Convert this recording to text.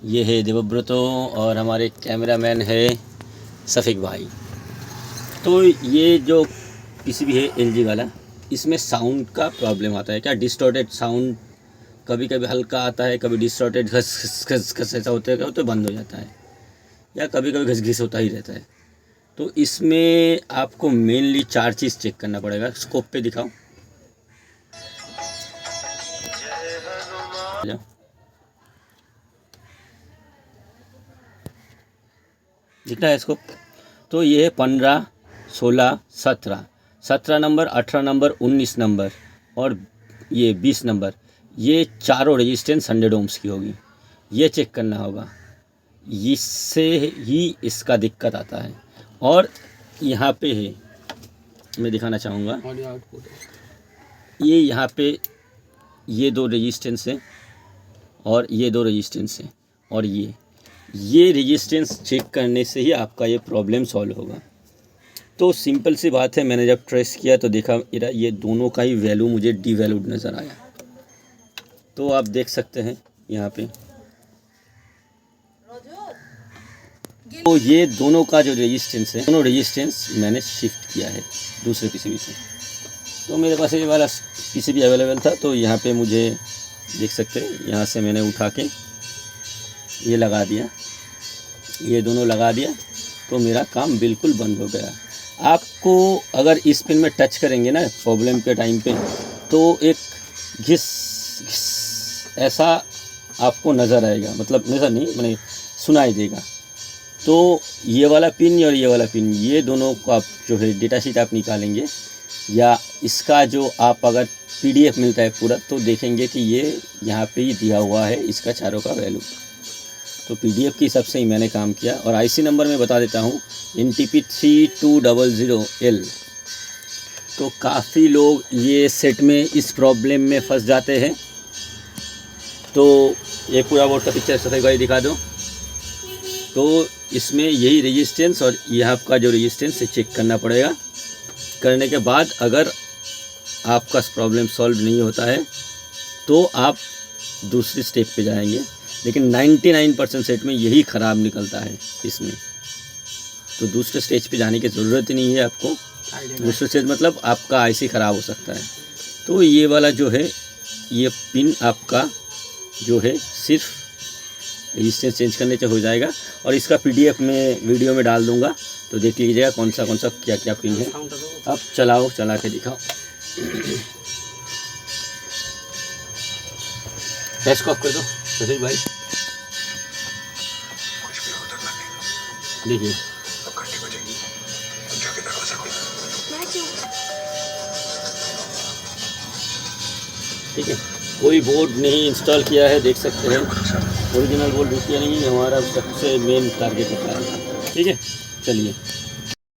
ये है देवव्रतो और हमारे कैमरामैन है सफ़ीक भाई। तो ये जो पीसीबी है एलजी वाला, इसमें साउंड का प्रॉब्लम आता है क्या? डिस्टॉर्टेड साउंड कभी कभी हल्का आता है, कभी डिस्टॉर्टेड घस घस घस घस ऐसा होता है तो बंद हो जाता है, या कभी कभी घस घिस होता ही रहता है। तो इसमें आपको मेनली 4 चीज़ चेक करना पड़ेगा। स्कोप पे दिखाओ, दिख रहा है स्कोप? तो ये है 15, 16, 17 नंबर, 18 नंबर, 19 नंबर और ये 20 नंबर। ये चारों रेजिस्टेंस 100 ओम्स की होगी, ये चेक करना होगा। इससे ही इसका दिक्कत आता है। और यहाँ पे है, मैं दिखाना चाहूँगा, ये यहाँ पे ये 2 रेजिस्टेंस हैं और ये 2 रेजिस्टेंस हैं, और ये रेजिस्टेंस चेक करने से ही आपका ये प्रॉब्लम सॉल्व होगा। तो सिंपल सी बात है, मैंने जब ट्रेस किया तो देखा मेरा ये दोनों का ही वैल्यू मुझे डीवैल्यूड नज़र आया। तो आप देख सकते हैं यहाँ पे, तो ये दोनों का जो रेजिस्टेंस है, दोनों रेजिस्टेंस मैंने शिफ्ट किया है दूसरे पीसीबी से। तो मेरे पास ये वाला पीसीबी अवेलेबल था, तो यहाँ पे मुझे देख सकते हैं, यहाँ से मैंने उठा के ये लगा दिया, ये दोनों लगा दिया, तो मेरा काम बिल्कुल बंद हो गया। आपको अगर इस पिन में टच करेंगे ना प्रॉब्लम के टाइम पे, तो एक घिस घिस ऐसा आपको नज़र आएगा, मतलब नज़र नहीं, मैंने सुनाई देगा। तो ये वाला पिन और ये वाला पिन, ये दोनों को आप जो है डेटा शीट आप निकालेंगे, या इसका जो आप अगर पीडीएफ मिलता है पूरा, तो देखेंगे कि ये यहाँ पे ही दिया हुआ है इसका चारों का वैल्यू। तो पीडीएफ के हिसाब से ही मैंने काम किया। और आईसी नंबर मैं बता देता हूँ, NTP3200L। तो काफ़ी लोग ये सेट में इस प्रॉब्लम में फंस जाते हैं। तो ये पूरा बोर्ड का पिक्चर सफ़ेद भाई दिखा दो। तो इसमें यही रेजिस्टेंस और यहाँ का जो रेजिस्टेंस है चेक करना पड़ेगा। करने के बाद अगर आपका प्रॉब्लम सॉल्व नहीं होता है तो आप दूसरी स्टेप पे जाएंगे, लेकिन 99% सेट में यही ख़राब निकलता है इसमें। तो दूसरे स्टेज पे जाने की ज़रूरत ही नहीं है आपको। दूसरे स्टेज मतलब आपका आईसी ख़राब हो सकता है। तो ये वाला जो है, ये पिन आपका जो है सिर्फ रेजिस्टेंस चेंज करने से हो जाएगा। और इसका पीडीएफ में वीडियो में डाल दूंगा, तो देख लीजिएगा कौन सा क्या क्या पिन है। अब चलाओ, चला के दिखाओ। गैस को ऑफ कर दो सही भाई, देखिए ठीक है। कोई बोर्ड नहीं इंस्टॉल किया है, देख सकते हैं ओरिजिनल बोर्ड किया नहीं है, हमारा सबसे मेन टारगेट होता है। ठीक है, चलिए।